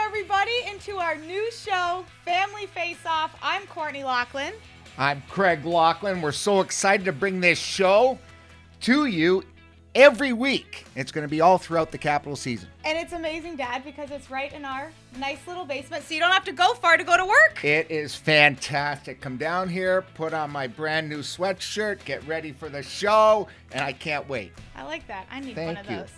everybody, into our new show, Family Faceoff. I'm Courtney Laughlin. I'm Craig Laughlin. We're so excited to bring this show to you every week. It's going to be all throughout the Capital season. And it's amazing, Dad, because it's right in our nice little basement, so you don't have to go far to go to work. It is fantastic. Come down here, put on my brand new sweatshirt, get ready for the show, and I can't wait. I like that. I need Thank one of you. those.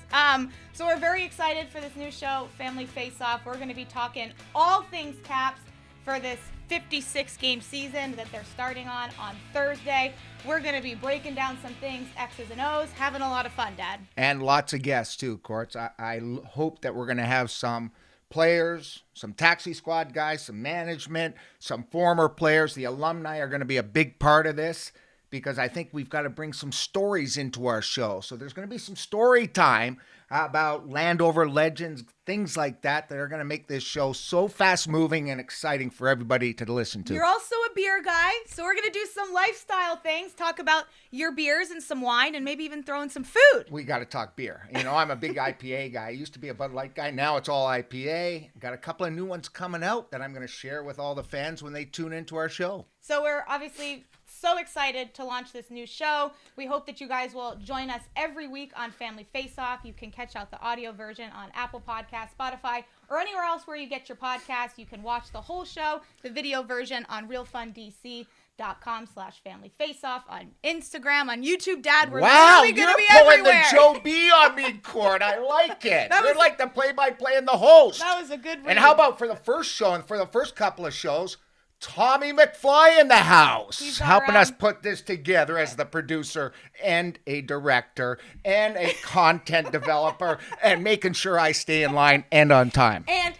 So we're very excited for this new show, Family Face-Off. We're going to be talking all things Caps for this 56-game season that they're starting on Thursday. We're going to be breaking down some things, X's and O's, having a lot of fun, Dad. And lots of guests, too, Courts. I hope that we're going to have some players, some taxi squad guys, some management, some former players. The alumni are going to be a big part of this, because I think we've got to bring some stories into our show. So there's going to be some story time about Landover legends, things like that are going to make this show so fast-moving and exciting for everybody to listen to. You're also a beer guy, so we're going to do some lifestyle things, talk about your beers and some wine, and maybe even throw in some food. We got to talk beer. You know, I'm a big IPA guy. I used to be a Bud Light guy. Now it's all IPA. Got a couple of new ones coming out that I'm going to share with all the fans when they tune into our show. So we're obviously so excited to launch this new show. We hope that you guys will join us every week on Family Face-Off. You can catch out the audio version on Apple Podcasts, Spotify, or anywhere else where you get your podcasts. You can watch the whole show, the video version, on realfundc.com/Family Faceoff, on Instagram, on YouTube. Dad, we're literally going to be everywhere. You're pulling the Joe B on me, Court. I like it. You're like the play-by-play and the host. That was a good read. And how about for the first show and for the first couple of shows, Tommy McFly in the house, He's helping around. us put this together as the producer and a director and a content developer and making sure I stay in line and on time. And.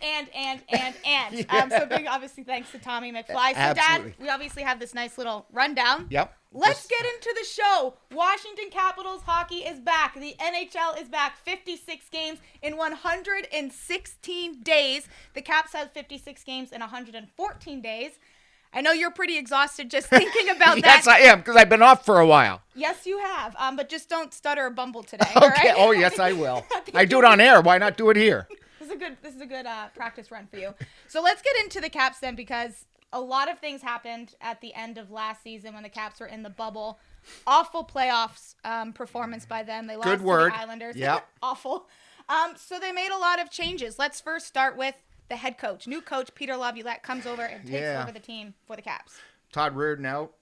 Yeah. So big, obviously, thanks to Tommy McFly. So, Absolutely. Dad, we obviously have this nice little rundown. Yep. Let's get into the show. Washington Capitals hockey is back. The NHL is back. 56 games in 116 days. The Caps have 56 games in 114 days. I know you're pretty exhausted just thinking about that. Yes, I am, because I've been off for a while. Yes, you have. But just don't stutter or bumble today. Okay. All right? Oh, yes, I will. I do it on air. Why not do it here? This is a good practice run for you. So let's get into the Caps then, because a lot of things happened at the end of last season when the Caps were in the bubble. Awful playoffs performance by them. They lost to the Islanders. Yep. Awful. So they made a lot of changes. Let's first start with the head coach. New coach Peter Laviolette comes over and takes over the team for the Caps. Todd Reardon out.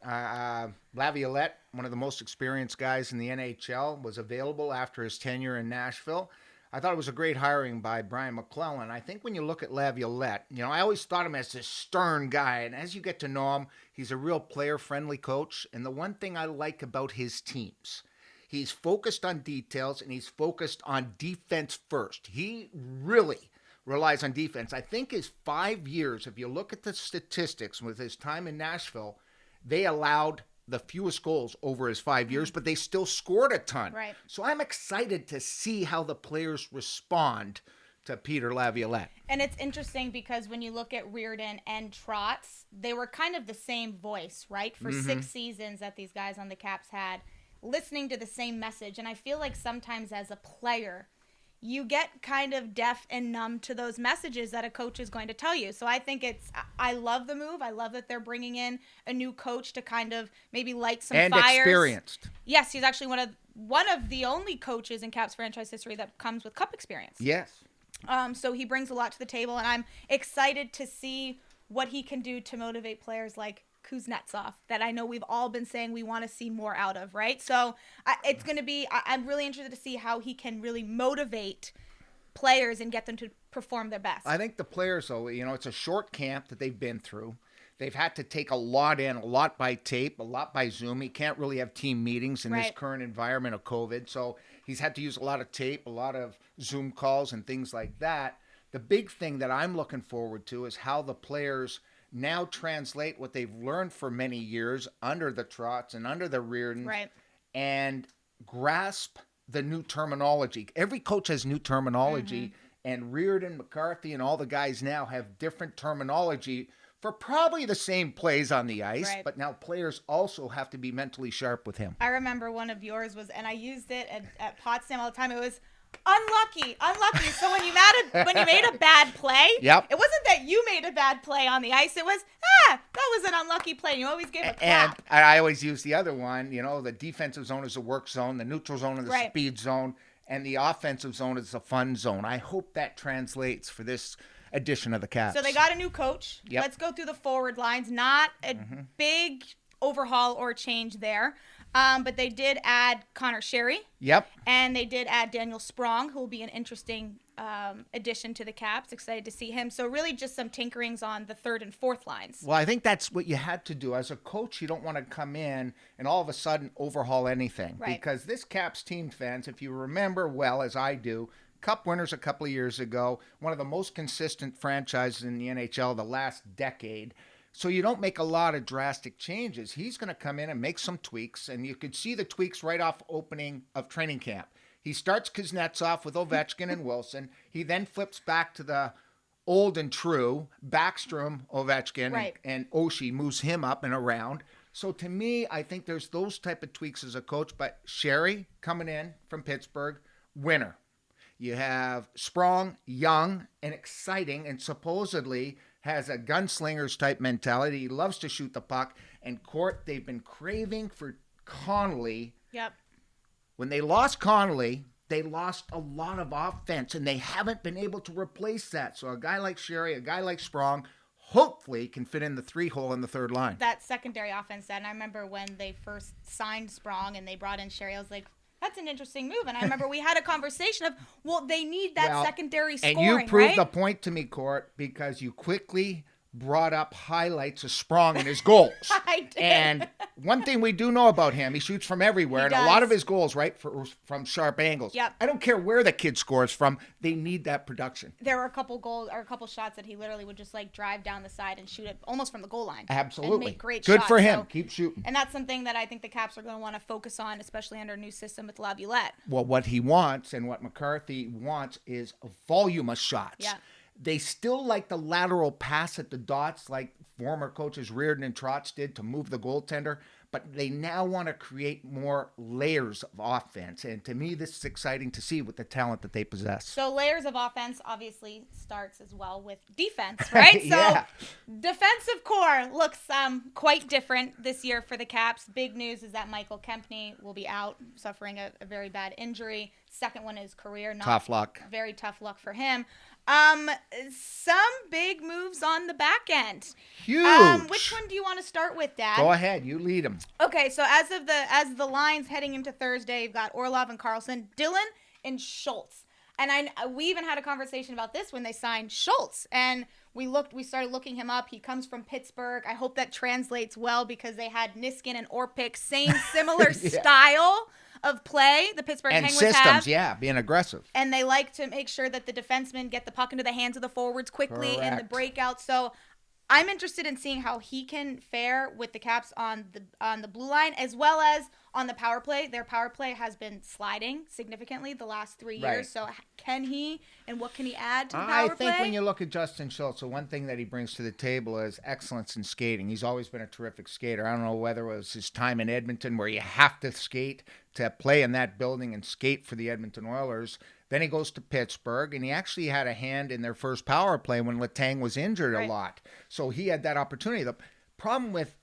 Laviolette, one of the most experienced guys in the NHL, was available after his tenure in Nashville. I thought it was a great hiring by Brian McClellan. I think when you look at Laviolette, you know, I always thought him as this stern guy. And as you get to know him, he's a real player-friendly coach. And the one thing I like about his teams, he's focused on details and he's focused on defense first. He really relies on defense. I think his 5 years, if you look at the statistics with his time in Nashville, they allowed the fewest goals over his 5 years, but they still scored a ton. Right. So I'm excited to see how the players respond to Peter Laviolette. And it's interesting because when you look at Reardon and Trotz, they were kind of the same voice, right? For 6 seasons that these guys on the Caps had, listening to the same message. And I feel like sometimes as a player, you get kind of deaf and numb to those messages that a coach is going to tell you. So I think I love the move. I love that they're bringing in a new coach to kind of maybe light some fires. And experienced. Yes, he's actually one of the only coaches in Caps franchise history that comes with cup experience. Yes. So he brings a lot to the table, and I'm excited to see what he can do to motivate players like Kuznetsov, that I know we've all been saying we want to see more out of, right? So it's going to be, I'm really interested to see how he can really motivate players and get them to perform their best. I think the players, though, you know, it's a short camp that they've been through. They've had to take a lot in, a lot by tape, a lot by Zoom. He can't really have team meetings in this current environment of COVID. So he's had to use a lot of tape, a lot of Zoom calls and things like that. The big thing that I'm looking forward to is how the players now translate what they've learned for many years under the Trotz and under the Reardon, and grasp the new terminology. Every coach has new terminology, and Reardon, McCarthy, and all the guys now have different terminology for probably the same plays on the ice, but now players also have to be mentally sharp with him. I remember one of yours was, and I used it at Potsdam all the time, it was Unlucky. So when you made a bad play, Yep. it wasn't that you made a bad play on the ice. It was, that was an unlucky play. You always give a clap. And I always use the other one, the defensive zone is a work zone, the neutral zone is the speed zone, and the offensive zone is a fun zone. I hope that translates for this edition of the Caps. So they got a new coach. Yep. Let's go through the forward lines. Not a big overhaul or change there. But they did add Connor Sherry. Yep. And they did add Daniel Sprong, who will be an interesting addition to the Caps. Excited to see him. So really just some tinkerings on the third and fourth lines. Well, I think that's what you had to do. As a coach, you don't want to come in and all of a sudden overhaul anything. Right. Because this Caps team, fans, if you remember well, as I do, Cup winners a couple of years ago, one of the most consistent franchises in the NHL the last decade. So you don't make a lot of drastic changes. He's going to come in and make some tweaks, and you could see the tweaks right off opening of training camp. He starts Kuznetsov with Ovechkin and Wilson. He then flips back to the old and true Backstrom, Ovechkin, and Oshie moves him up and around. So to me, I think there's those type of tweaks as a coach. But Sherry coming in from Pittsburgh, winner. You have Sprong, young and exciting, and supposedly has a gunslinger's type mentality. He loves to shoot the puck. And Court, they've been craving for Connolly. Yep. When they lost Connolly, they lost a lot of offense, and they haven't been able to replace that. So a guy like Sherry, a guy like Sprong, hopefully can fit in the 3-hole in the third line. That secondary offense, and I remember when they first signed Sprong and they brought in Sherry, I was like, that's an interesting move. And I remember we had a conversation of, they need that secondary scoring, and you proved right? the point to me, Court, because you quickly brought up highlights of Sprong and his goals. I did. And one thing we do know about him, he shoots from everywhere. A lot of his goals, from sharp angles. Yep. I don't care where the kid scores from. They need that production. There were a couple goals or a couple shots that he literally would just drive down the side and shoot it almost from the goal line. Absolutely. And make great Good shots. for him. So, keep shooting. And that's something that I think the Caps are going to want to focus on, especially under a new system with Laviolette. Well, what he wants and what McCarthy wants is a volume of shots. Yeah. They still like the lateral pass at the dots like former coaches Reardon and Trotz did to move the goaltender, but they now want to create more layers of offense. And to me, this is exciting to see with the talent that they possess. So layers of offense obviously starts as well with defense, right? Yeah. So defensive core looks quite different this year for the Caps. Big news is that Michael Kempny will be out, suffering a very bad injury. Second one is career. Tough luck. Very tough luck for him. Some big moves on the back end. Huge. Which one do you want to start with, Dad? Go ahead. You lead them. Okay, so as the lines heading into Thursday, you've got Orlov and Carlson, Dillon and Schultz. And we even had a conversation about this when they signed Schultz. And we started looking him up. He comes from Pittsburgh. I hope that translates well because they had Niskin and Orpik, similar style of play the Pittsburgh Penguins systems, have. being aggressive. And they like to make sure that the defensemen get the puck into the hands of the forwards quickly in the breakout. So I'm interested in seeing how he can fare with the Caps on the blue line as well as on the power play. Their power play has been sliding significantly the last 3 years. Right. So can he and what can he add to the power play? I think when you look at Justin Schultz, the one thing that he brings to the table is excellence in skating. He's always been a terrific skater. I don't know whether it was his time in Edmonton where you have to skate to play in that building and skate for the Edmonton Oilers. Then he goes to Pittsburgh, and he actually had a hand in their first power play when Letang was injured a lot. So he had that opportunity. The problem with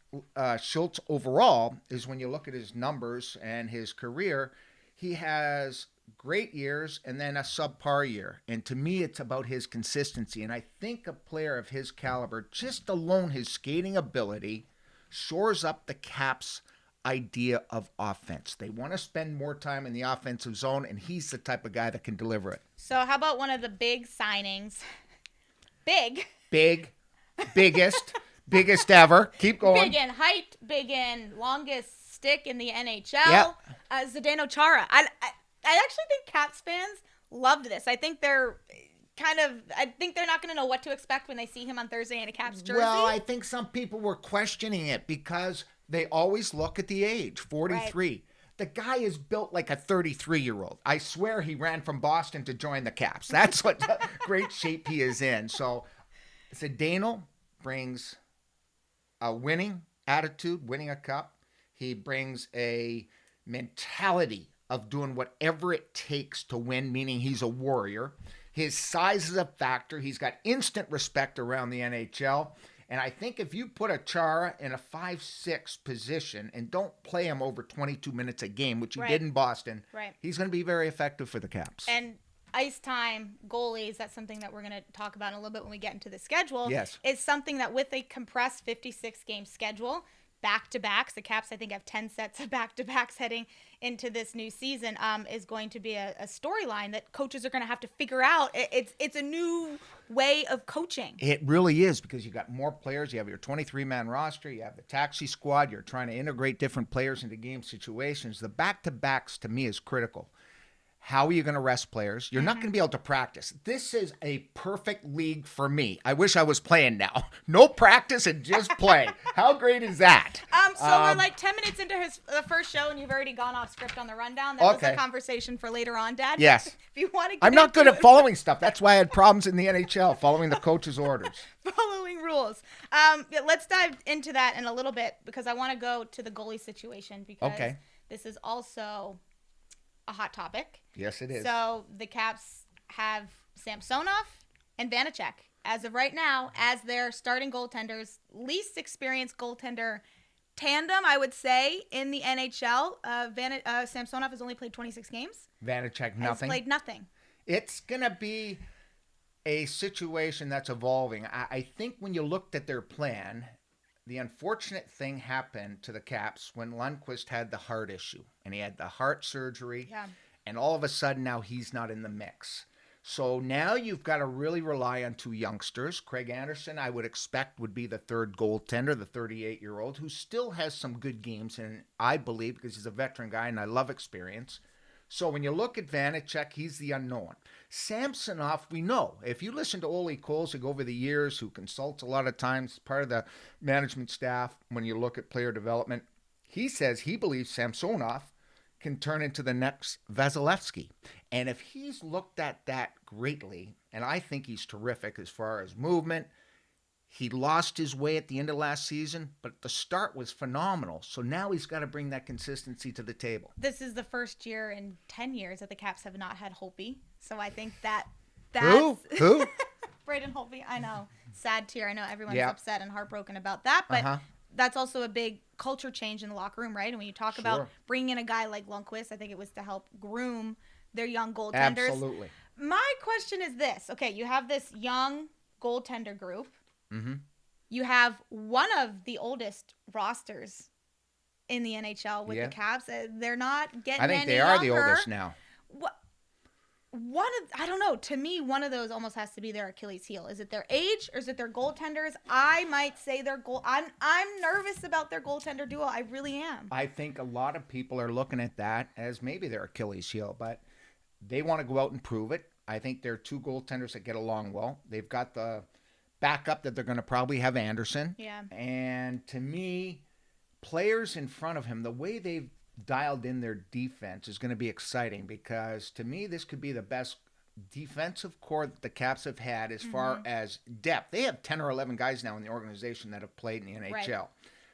Schultz overall is when you look at his numbers and his career, he has great years and then a subpar year. And to me, it's about his consistency. And I think a player of his caliber, just alone his skating ability, shores up the Caps' idea of offense. They want to spend more time in the offensive zone, and he's the type of guy that can deliver it. So how about one of the big signings? Biggest ever. Keep going. Big in height, big in longest stick in the NHL. Zdeno Chara. I actually think Caps fans loved this. I think they're not going to know what to expect when they see him on Thursday in a Caps jersey. Well, I think some people were questioning it because they always look at the age, 43. Right. The guy is built like a 33-year-old. I swear he ran from Boston to join the Caps. That's what great shape he is in. So Zdeno brings a winning attitude, winning a cup. He brings a mentality of doing whatever it takes to win, meaning he's a warrior. His size is a factor. He's got instant respect around the NHL. And I think if you put a Chara in a 5-6 position and don't play him over 22 minutes a game, which he did in Boston, he's going to be very effective for the Caps. And ice time, goalies, that's something that we're going to talk about in a little bit when we get into the schedule. Yes. It's something that with a compressed 56-game schedule, back-to-backs, the Caps, I think, have 10 sets of back-to-backs heading into this new season, is going to be a storyline that coaches are going to have to figure out. It's a new way of coaching. It really is, because you got more players. You have your 23-man roster. You have the taxi squad. You're trying to integrate different players into game situations. The back-to-backs, to me, is critical. How are you going to rest players? You're not going to be able to practice. This is a perfect league for me. I wish I was playing now. No practice and just play. How great is that? So we're like 10 minutes into the first show, and you've already gone off script on the rundown. That was a conversation for later on, Dad. Yes. If you want to, I'm not good at following stuff. That's why I had problems in the NHL, following the coach's orders. Following rules. Let's dive into that in a little bit, because I want to go to the goalie situation, because this is also a hot topic. Yes, it is. So the Caps have Samsonov and Vanacek as of right now as their starting goaltenders, least experienced goaltender tandem, I would say, in the NHL. Samsonov has only played 26 games. Vanacek, nothing. Has played nothing. It's going to be a situation that's evolving. I think when you looked at their plan, the unfortunate thing happened to the Caps when Lundqvist had the heart issue, and he had the heart surgery. Yeah. And all of a sudden now he's not in the mix. So now you've got to really rely on two youngsters. Craig Anderson, I would expect, would be the third goaltender, the 38-year-old, who still has some good games, and I believe, because he's a veteran guy and I love experience. So when you look at Vanacek, he's the unknown. Samsonov, we know. If you listen to Ole Kolzig over the years, who consults a lot of times, part of the management staff, when you look at player development, he says he believes Samsonov can turn into the next Vasilevsky. And if he's looked at that greatly, and I think he's terrific as far as movement, he lost his way at the end of last season, but the start was phenomenal. So now he's got to bring that consistency to the table. This is the first year in 10 years that the Caps have not had Holtby. So I think that's... Who? Braden Holtby, I know. Sad tear. I know everyone's upset and heartbroken about that, but that's also a big culture change in the locker room, right? And when you talk about bringing in a guy like Lundqvist, I think it was to help groom their young goaltenders. Absolutely. My question is this. Okay, you have this young goaltender group. Mm-hmm. You have one of the oldest rosters in the NHL with the Caps. They're not getting any I think they are younger. the oldest now. I don't know. To me, one of those almost has to be their Achilles heel. Is it their age or is it their goaltenders? I might say their goal. I'm nervous about their goaltender duo. I really am. I think a lot of people are looking at that as maybe their Achilles heel, but they want to go out and prove it. I think they're two goaltenders that get along well. They've got the backup that they're going to probably have Anderson. Yeah. And to me, players in front of him, the way they've dialed in their defense is going to be exciting, because to me this could be the best defensive core that the Caps have had as far as depth. They have 10 or 11 guys now in the organization that have played in the NHL. Right.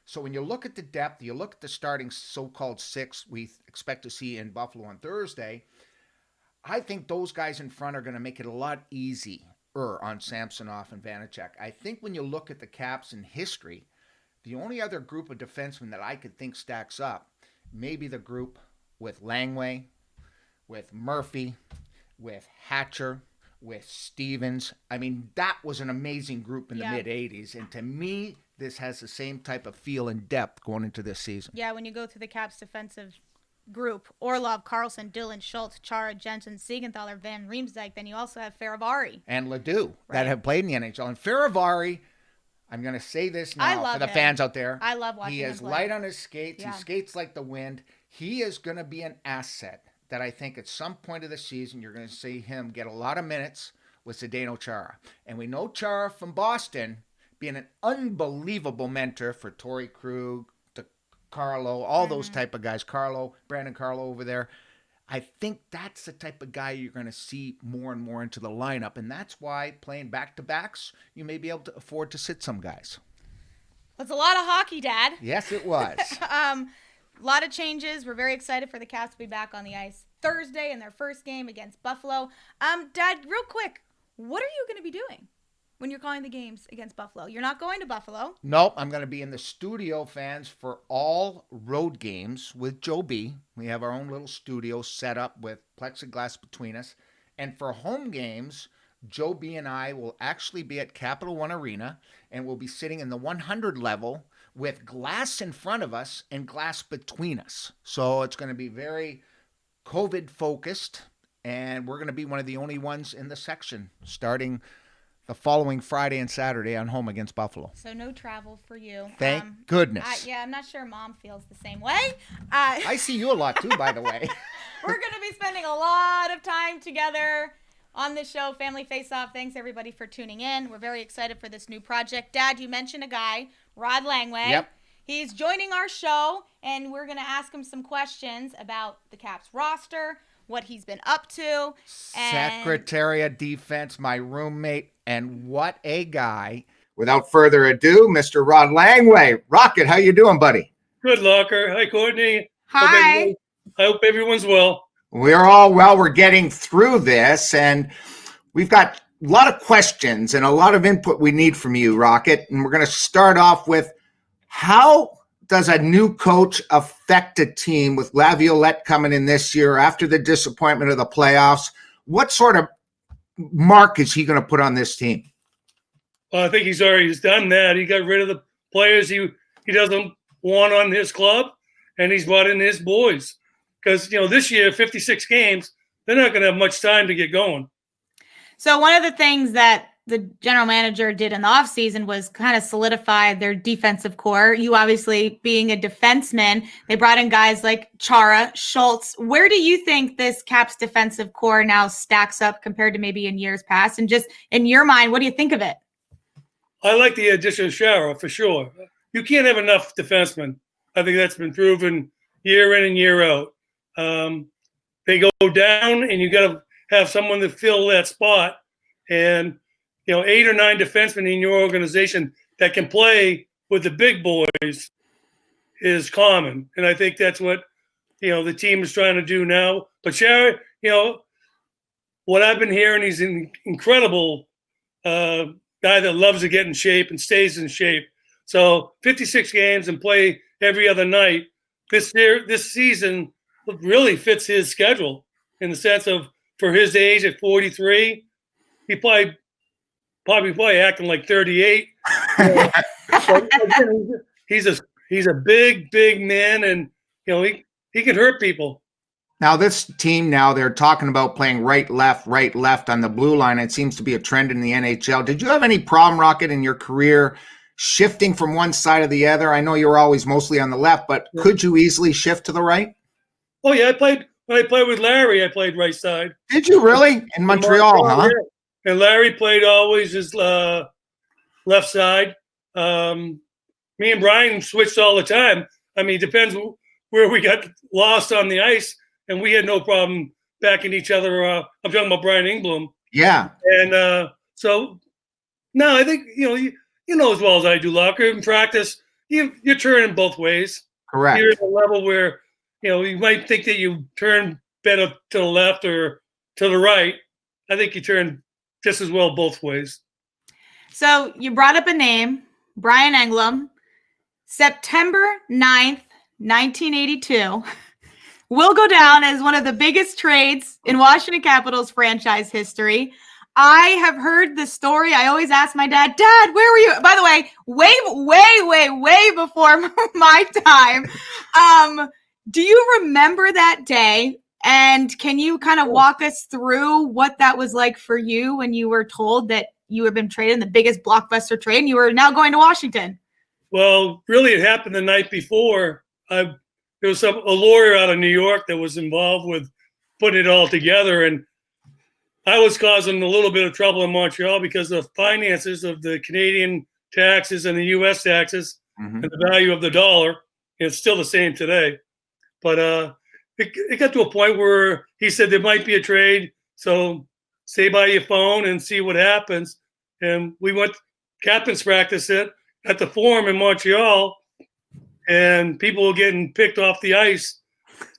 So when you look at the depth, you look at the starting so-called six we expect to see in Buffalo on Thursday, I think those guys in front are going to make it a lot easier on Samsonov and Vanacek. I think when you look at the Caps in history, the only other group of defensemen that I could think stacks up, maybe the group with Langway, with Murphy, with Hatcher, with Stevens. I mean, that was an amazing group in the mid-'80s. And to me, this has the same type of feel and depth going into this season. Yeah, when you go through the Caps defensive group, Orlov, Carlson, Dylan, Schultz, Chara, Jensen, Siegenthaler, Van Riemsdyk, then you also have Faravari. And Ledoux that have played in the NHL. And Faravari, I'm going to say this now for the fans out there. I love watching him play. He is light on his skates. He skates like the wind. He is going to be an asset that I think at some point of the season you're going to see him get a lot of minutes with Zdeno Chara. And we know Chara from Boston being an unbelievable mentor for Torrey Krug, to Carlo, all those type of guys. Brandon Carlo over there. I think that's the type of guy you're going to see more and more into the lineup. And that's why playing back-to-backs, you may be able to afford to sit some guys. That's a lot of hockey, Dad. Yes, it was. A lot of changes. We're very excited for the Caps to be back on the ice Thursday in their first game against Buffalo. Dad, real quick, what are you going to be doing when you're calling the games against Buffalo? You're not going to Buffalo. Nope, I'm going to be in the studio, fans, for all road games with Joe B. We have our own little studio set up with plexiglass between us. And for home games, Joe B and I will actually be at Capital One Arena, and we'll be sitting in the 100 level with glass in front of us and glass between us. So it's going to be very COVID focused, and we're going to be one of the only ones in the section starting the following Friday and Saturday on home against Buffalo. So no travel for you. Thank goodness. I'm not sure Mom feels the same way. I see you a lot too, by the way. We're going to be spending a lot of time together on this show, Family Faceoff. Thanks, everybody, for tuning in. We're very excited for this new project. Dad, you mentioned a guy, Rod Langway. Yep. He's joining our show, and we're going to ask him some questions about the Caps roster, what he's been up to. Secretary of Defense, my roommate, and what a guy. Without further ado, Mr. Rod Langway. Rocket, how you doing, buddy? Good, Locker. Hi, Courtney. Hi. I hope everyone's well. We're all well. We're getting through this, and we've got a lot of questions and a lot of input we need from you, Rocket. And we're going to start off with, how does a new coach affect a team with Laviolette coming in this year after the disappointment of the playoffs? What sort of mark is he going to put on this team? Well, I think he's already done that. He got rid of the players he doesn't want on his club, and he's brought in his boys. Because, this year, 56 games, they're not going to have much time to get going. So one of the things that the general manager did in the offseason was kind of solidify their defensive core. You obviously being a defenseman, they brought in guys like Chara, Schultz. Where do you think this Caps defensive core now stacks up compared to maybe in years past? And just in your mind, what do you think of it? I like the addition of Chara for sure. You can't have enough defensemen. I think that's been proven year in and year out. They go down, and you got to have someone to fill that spot. And 8 or 9 defensemen in your organization that can play with the big boys is common. And I think that's what, the team is trying to do now. But Chara, what I've been hearing, he's an incredible guy that loves to get in shape and stays in shape. So 56 games and play every other night. This season really fits his schedule in the sense of, for his age at 43, he probably acting like 38. He's a big man, and he can hurt people. Now this team, they're talking about playing right left on the blue line. It seems to be a trend in the NHL. Did you have any problem, Rocket, in your career shifting from one side to the other? I know you were always mostly on the left, but could you easily shift to the right? Oh yeah, when I played with Larry, I played right side. Did you really? In Montreal, huh? Yeah. And Larry played always his left side. Me and Brian switched all the time. I mean, it depends where we got lost on the ice, and we had no problem backing each other. I'm talking about Brian Engblom. Yeah. And so, no, I think, you know as well as I do, Locker, in practice, you're turning both ways. Correct. You're at a level where, you might think that you turn better to the left or to the right. I think you turn just as well both ways. So you brought up a name, Brian Engblom, September 9th, 1982, will go down as one of the biggest trades in Washington Capitals franchise history. I have heard the story. I always ask my dad, where were you? By the way, way before my time. Do you remember that day? And can you kind of walk us through what that was like for you when you were told that you had been traded in the biggest blockbuster trade and you were now going to Washington? Well, really, it happened the night before. There was a lawyer out of New York that was involved with putting it all together. And I was causing a little bit of trouble in Montreal because of the finances of the Canadian taxes and the U.S. taxes and the value of the dollar. It's still the same today. But it got to a point where he said there might be a trade. So stay by your phone and see what happens. And we went captain's practice at the Forum in Montreal. and people were getting picked off the ice.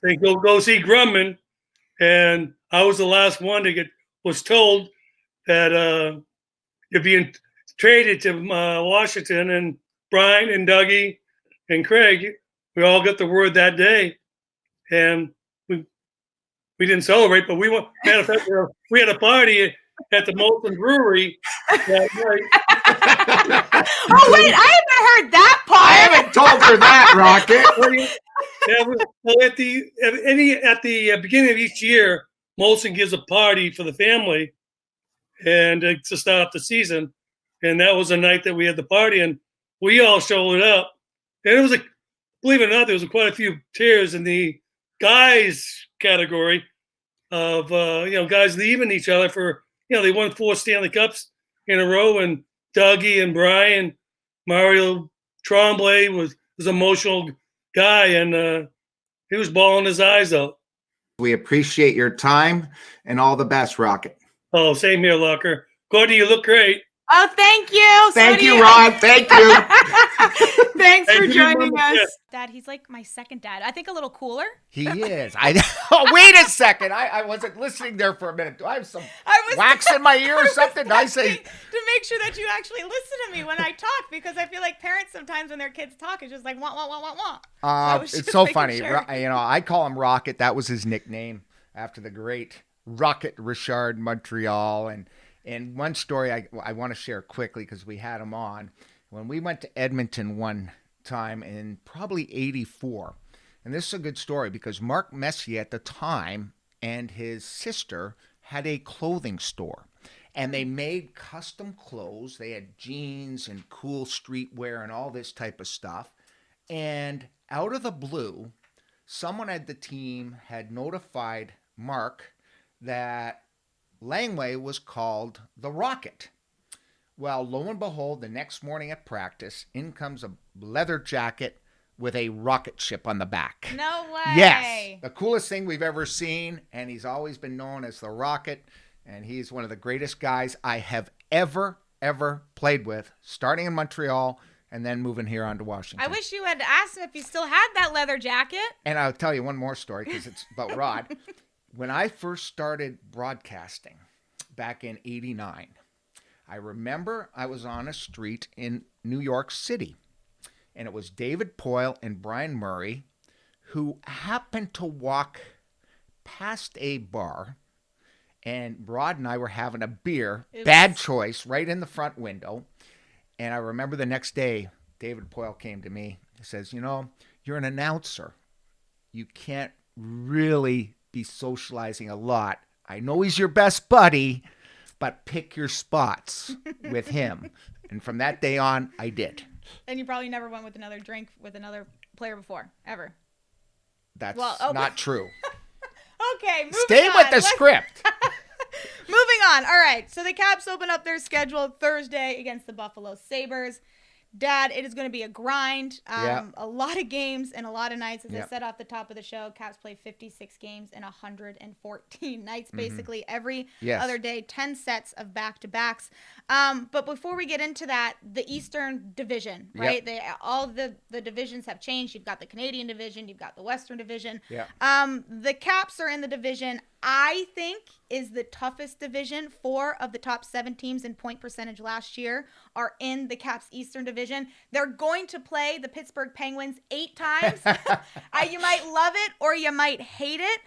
They go see Grumman, and I was the last one to was told that you're being traded to Washington, and Brian and Dougie and Craig, we all got the word that day, and we didn't celebrate, but we went. Matter of fact, we had a party at the Molson Brewery that night. Oh wait, I haven't heard that part. I haven't told her that, Rocket. Yeah, well, at the beginning of each year, Molson gives a party for the family, and to start off the season. And that was the night that we had the party, and we all showed up. And it was believe it or not, there was quite a few tears in the guys category of guys leaving each other for they won 4 Stanley Cups in a row, and Dougie and Brian, Mario Tremblay was an emotional guy, and he was bawling his eyes out. We appreciate your time and all the best, Rocket. Oh, same here, Locker. Courtney, you look great. Oh, thank you. Thank you, Rod. Thank you. Thanks for joining us. Dad, he's like my second dad. I think a little cooler. He is. Oh, wait a second. I wasn't listening there for a minute. Do I have some wax in my ear or something? Did I say to make sure that you actually listen to me when I talk, because I feel like parents sometimes when their kids talk, it's just like wah, wah, wah, wah, wah. It's so funny. Sure. I call him Rocket. That was his nickname after the great Rocket Richard Montreal. And one story I want to share quickly because we had him on. When we went to Edmonton one time in probably 84, and this is a good story because Mark Messier at the time and his sister had a clothing store. And they made custom clothes. They had jeans and cool streetwear and all this type of stuff. And out of the blue, someone at the team had notified Mark that Langway was called the Rocket. Well, lo and behold, the next morning at practice, in comes a leather jacket with a rocket ship on the back. No way. Yes. The coolest thing we've ever seen, and he's always been known as the Rocket, and he's one of the greatest guys I have ever played with, starting in Montreal and then moving here on to Washington. I wish you had asked him if he still had that leather jacket. And I'll tell you one more story because it's about Rod. When I first started broadcasting back in 89, I remember I was on a street in New York City, and it was David Poyle and Brian Murray who happened to walk past a bar, and Rod and I were having a beer, bad choice, right in the front window. And I remember the next day, David Poyle came to me. He says, you're an announcer. You can't really be socializing a lot. I know he's your best buddy, but pick your spots with him. And from that day on, I did. And you probably never went with another drink with another player before, ever. That's not true. Okay, moving Stay on. with the script. Moving on. All right, so the Caps open up their schedule Thursday against the Buffalo Sabres. Dad, it is going to be a grind. A lot of games and a lot of nights. As I said off the top of the show, Caps play 56 games in 114 nights, basically every other day, 10 sets of back-to-backs. But before we get into that, the Eastern Division, right? All the divisions have changed. You've got the Canadian Division. You've got the Western Division. The Caps are in the division I think is the toughest division. 4 of the top 7 teams in point percentage last year are in the Caps Eastern Division. They're going to play the Pittsburgh Penguins 8 times. You might love it or you might hate it.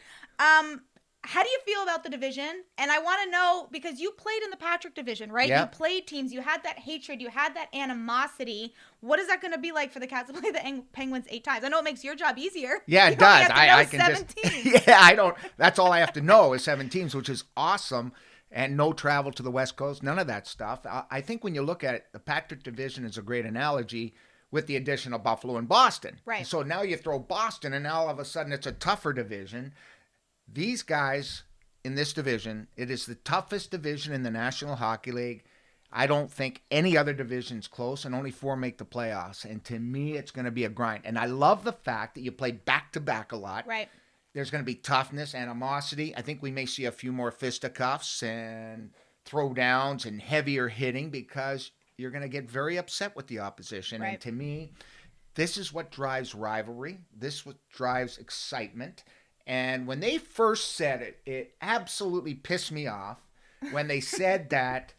How do you feel about the division? And I want to know, because you played in the Patrick division, right? You played teams. You had that hatred. You had that animosity. What is that going to be like for the Cats to play the Penguins 8 times? I know it makes your job easier. Yeah, it does. I can 7 just. Teams. I don't. That's all I have to know is 7 teams, which is awesome. And no travel to the West Coast. None of that stuff. I think when you look at it, the Patrick division is a great analogy with the addition of Buffalo and Boston. Right. So now you throw Boston, and now all of a sudden it's a tougher division. These guys in this division, it is the toughest division in the National Hockey League. I don't think any other division's close, and only 4 make the playoffs. And to me, it's going to be a grind. And I love the fact that you play back-to-back a lot. Right. There's going to be toughness, animosity. I think we may see a few more fisticuffs and throwdowns and heavier hitting because you're going to get very upset with the opposition. Right. And to me, This is what drives rivalry. This is what drives excitement. And when they first said it, it absolutely pissed me off when they said that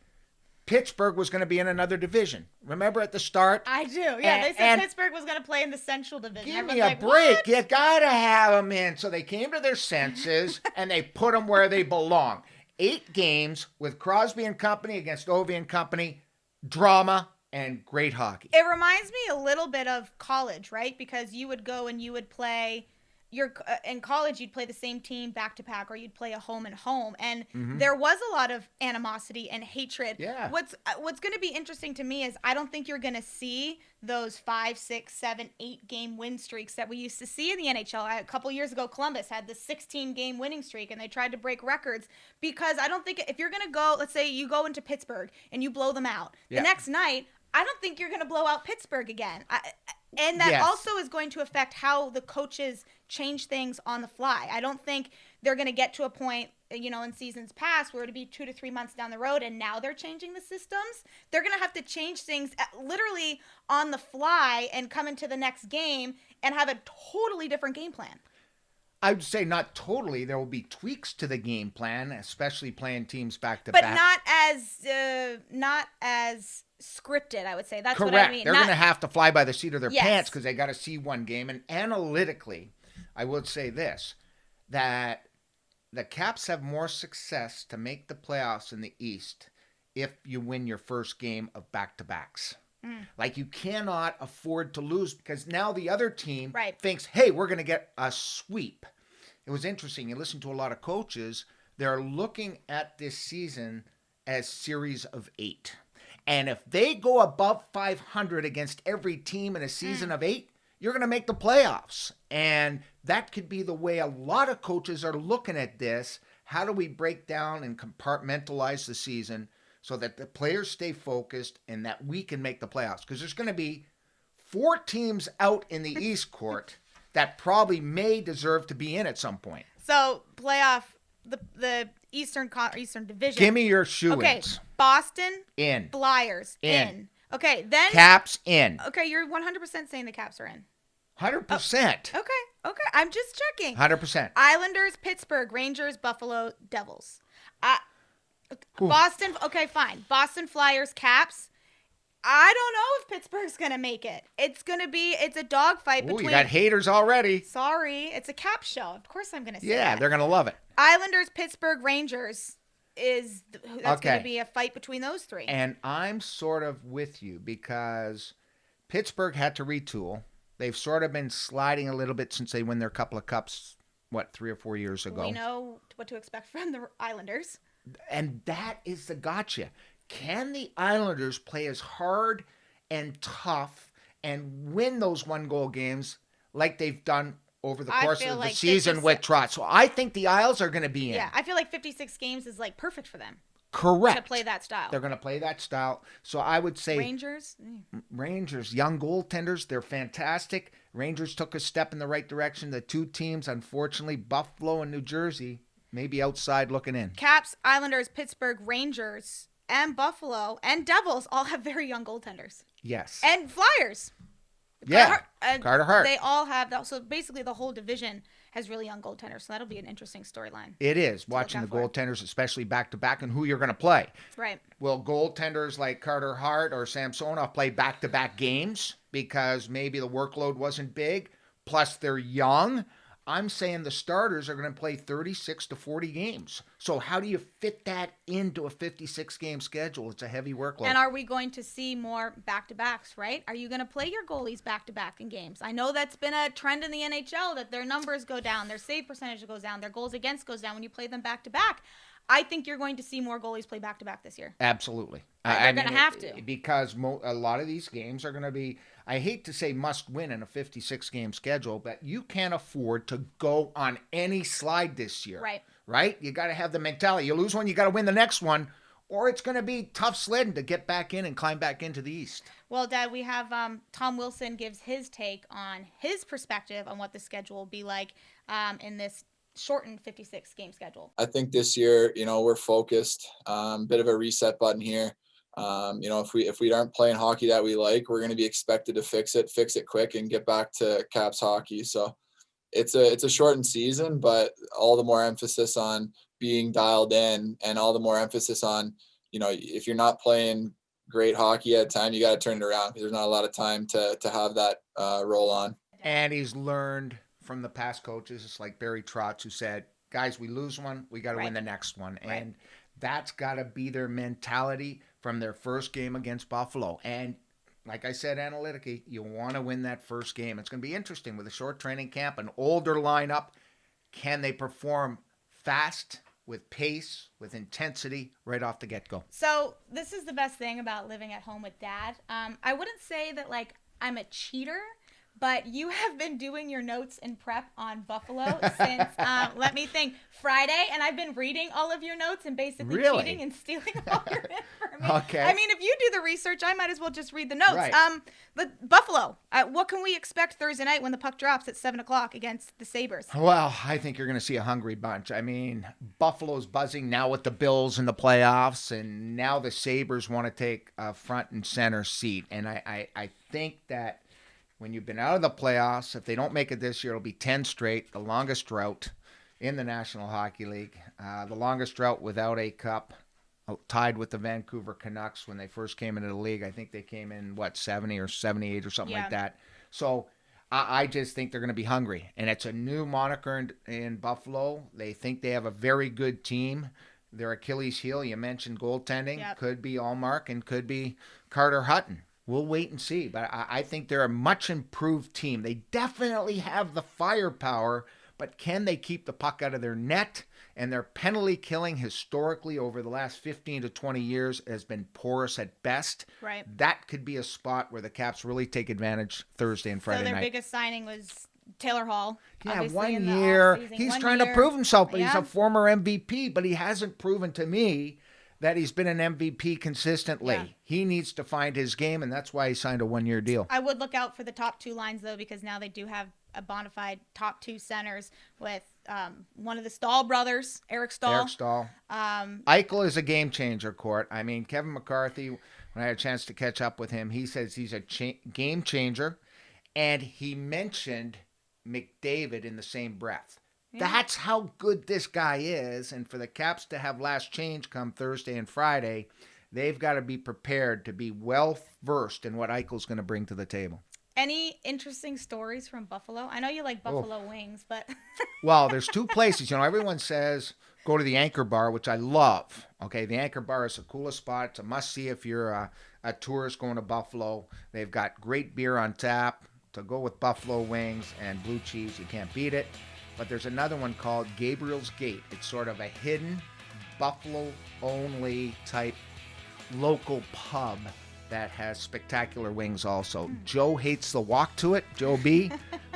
Pittsburgh was going to be in another division. Remember at the start? I do. Yeah, they said Pittsburgh was going to play in the Central Division. Give me a break. What? You got to have them in. So they came to their senses and they put them where they belong. 8 games with Crosby and company against Ovi and company. Drama and great hockey. It reminds me a little bit of college, right? Because you would go and you would play in college, you'd play the same team back to back, or you'd play a home and home, and there was a lot of animosity and hatred. Yeah. What's going to be interesting to me is I don't think you're going to see those 5, 6, 7, 8 game win streaks that we used to see in the NHL. A couple years ago, Columbus had the 16 game winning streak, and they tried to break records because I don't think if you're going to go, let's say you go into Pittsburgh and you blow them out the next night. I don't think you're going to blow out Pittsburgh again. And that also is going to affect how the coaches change things on the fly. I don't think they're going to get to a point, in seasons past where it'd be 2 to 3 months down the road and now they're changing the systems. They're going to have to change things literally on the fly and come into the next game and have a totally different game plan. I would say not totally. There will be tweaks to the game plan, especially playing teams back to back. But not as scripted, I would say. That's correct. What I mean. They're going to have to fly by the seat of their pants because they got to see one game. And analytically, I would say this, that the Caps have more success to make the playoffs in the East if you win your first game of back-to-backs. Like, you cannot afford to lose because now the other team thinks, hey, we're going to get a sweep. It was interesting. You listen to a lot of coaches. They're looking at this season as series of 8. And if they go above 500 against every team in a season of 8, you're going to make the playoffs. And that could be the way a lot of coaches are looking at this. How do we break down and compartmentalize the season so that the players stay focused and that we can make the playoffs? Because there's going to be 4 teams out in the East Court that probably may deserve to be in at some point. So playoff, the Eastern Division. Give me your shoe-ins. Okay, Boston in. Flyers in. Okay, then Caps in. Okay, you're 100% saying the Caps are in. 100%. Oh, okay. I'm just checking. 100%. Islanders, Pittsburgh, Rangers, Buffalo, Devils. Boston. Okay, fine. Boston Flyers, Caps. I don't know if Pittsburgh's gonna make it. It's a dogfight between. You got haters already. Sorry, it's a Cap show. Of course, I'm gonna say that. They're gonna love it. Islanders, Pittsburgh, Rangers that's gonna be a fight between those 3. And I'm sort of with you because Pittsburgh had to retool. They've sort of been sliding a little bit since they won their couple of cups. 3 or 4 years ago? We know what to expect from the Islanders. And that is the gotcha. Can the Islanders play as hard and tough and win those 1-goal games like they've done over the course of the season with Trotz? So I think the Isles are going to be in. Yeah, I feel like 56 games is like perfect for them. Correct. To play that style. They're going to play that style. So I would say Rangers, young goaltenders, they're fantastic. Rangers took a step in the right direction. The 2 teams, unfortunately, Buffalo and New Jersey, maybe outside looking in. Caps, Islanders, Pittsburgh, Rangers, and Buffalo, and Devils all have very young goaltenders. Yes. And Flyers. Carter Hart. They all have that. So basically the whole division has really young goaltenders. So that'll be an interesting storyline. It is, watching the goaltenders, especially back-to-back, and who you're going to play. Right. Will goaltenders like Carter Hart or Samsonov play back-to-back games because maybe the workload wasn't big, plus they're young? I'm saying the starters are going to play 36 to 40 games. So how do you fit that into a 56-game schedule? It's a heavy workload. And are we going to see more back-to-backs, right? Are you going to play your goalies back-to-back in games? I know that's been a trend in the NHL that their numbers go down, their save percentage goes down, their goals against goes down when you play them back-to-back. I think you're going to see more goalies play back-to-back this year. Absolutely. They're going to have to. Because a lot of these games are going to be, I hate to say must win in a 56-game schedule, but you can't afford to go on any slide this year. Right. Right? You got to have the mentality. You lose one, you got to win the next one, or it's going to be tough sledding to get back in and climb back into the East. Well, Dad, we have Tom Wilson gives his take on his perspective on what the schedule will be like in this shortened 56-game schedule. I think this year, we're focused. Bit of a reset button here. If we aren't playing hockey that we like, we're going to be expected to fix it quick, and get back to Caps hockey. So it's a shortened season, but all the more emphasis on being dialed in, and all the more emphasis on, if you're not playing great hockey at a time, you got to turn it around, because there's not a lot of time to have that roll on. And he's learned from the past coaches. It's like Barry Trotz, who said, guys, we lose one, we got to win the next one. Right. And that's got to be their mentality from their first game against Buffalo. And like I said, analytically, you want to win that first game. It's going to be interesting with a short training camp, an older lineup. Can they perform fast, with pace, with intensity, right off the get-go? So this is the best thing about living at home with Dad. I wouldn't say that, I'm a cheater, but you have been doing your notes in prep on Buffalo since, let me think, Friday, and I've been reading all of your notes and basically cheating and stealing all your information. Okay. I mean, if you do the research, I might as well just read the notes. Right. But Buffalo, what can we expect Thursday night when the puck drops at 7 o'clock against the Sabres? Well, I think you're going to see a hungry bunch. I mean, Buffalo's buzzing now with the Bills in the playoffs, and now the Sabres want to take a front and center seat. And I think that when you've been out of the playoffs, if they don't make it this year, it'll be 10 straight, the longest drought in the National Hockey League, the longest drought without a cup, tied with the Vancouver Canucks when they first came into the league. I think they came in, 70 or 78 or something like that. So I just think they're going to be hungry. And it's a new moniker in Buffalo. They think they have a very good team. Their Achilles heel, you mentioned goaltending, could be Allmark and could be Carter Hutton. We'll wait and see. But I think they're a much improved team. They definitely have the firepower, but can they keep the puck out of their net? And their penalty killing historically over the last 15 to 20 years has been porous at best. Right. That could be a spot where the Caps really take advantage Thursday and Friday night. So their biggest signing was Taylor Hall. Yeah, 1 year. He's trying to prove himself, but he's a former MVP, but he hasn't proven to me that he's been an MVP consistently. Yeah. He needs to find his game, and that's why he signed a 1-year deal. I would look out for the top two lines, though, because now they do have a bona fide top two centers with one of the Stahl brothers, Eric Stahl. Eichel is a game changer, Court. I mean, Kevin McCarthy, when I had a chance to catch up with him, he says he's a game changer, and he mentioned McDavid in the same breath. Yeah. That's how good this guy is, and for the Caps to have last change come Thursday and Friday, they've got to be prepared to be well-versed in what Eichel's going to bring to the table. Any interesting stories from Buffalo? I know you like buffalo wings, but... Well, there's two places. Everyone says go to the Anchor Bar, which I love. Okay, the Anchor Bar is the coolest spot. It's a must-see if you're a tourist going to Buffalo. They've got great beer on tap to go with buffalo wings and blue cheese. You can't beat it. But there's another one called Gabriel's Gate. It's sort of a hidden Buffalo-only type local pub that has spectacular wings also. Joe hates the walk to it, Joe B.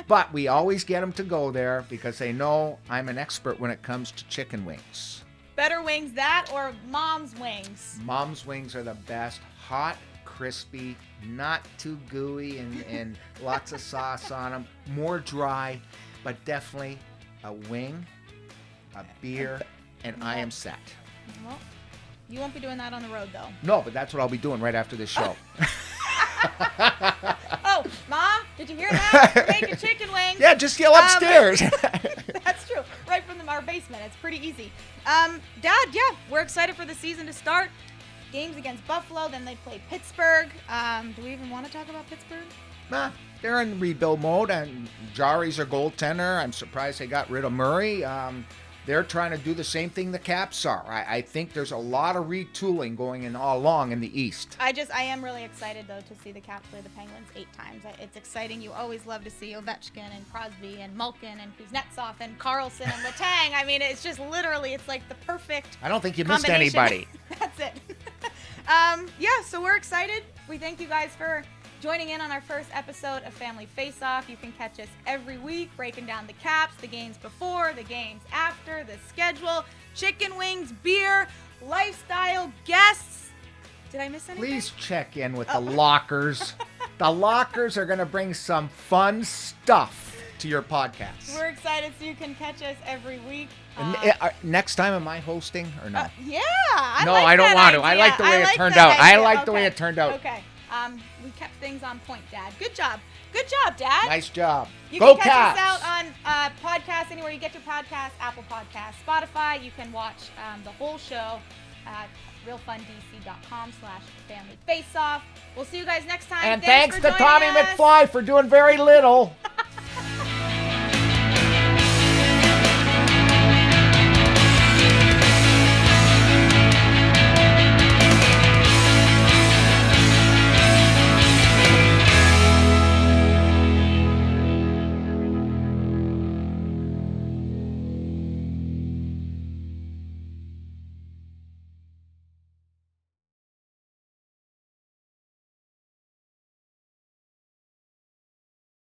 But we always get him to go there because they know I'm an expert when it comes to chicken wings. Better wings, that or Mom's wings? Mom's wings are the best. Hot, crispy, not too gooey and lots of sauce on them. More dry, but definitely a wing, a beer, and I am set. Well, you won't be doing that on the road, though. No, but that's what I'll be doing right after this show. Oh, Mom, did you hear that? We're making chicken wings. Yeah, just yell upstairs. That's true. Right from our basement. It's pretty easy. Dad, we're excited for the season to start. Games against Buffalo, then they play Pittsburgh. Do we even want to talk about Pittsburgh? Nah, they're in rebuild mode, and Jari's their goaltender. I'm surprised they got rid of Murray. They're trying to do the same thing the Caps are. I think there's a lot of retooling going in all along in the East. I am really excited, though, to see the Caps play the Penguins 8 times. It's exciting. You always love to see Ovechkin and Crosby and Malkin and Kuznetsov and Carlson and Letang. I mean, it's just literally, it's like the perfect I don't think you missed anybody. That's it. So we're excited. We thank you guys for joining in on our first episode of Family Faceoff. You can catch us every week breaking down the Caps, the games before, the games after, the schedule, chicken wings, beer, lifestyle, guests. Did I miss anything? Please check in with the lockers. The lockers are going to bring some fun stuff to your podcast. We're excited so you can catch us every week. And, next time, am I hosting or no? Yeah. I don't want to. I like the way it turned out. I like the way it turned out. Okay. We kept things on point, Dad. Good job. Good job, Dad. Nice job. You Go can catch Caps. us out on podcasts anywhere you get your podcasts, Apple Podcasts, Spotify. You can watch the whole show at realfundc.com/family faceoff. We'll see you guys next time. And thanks for to joining Tommy us. McFly for doing very little.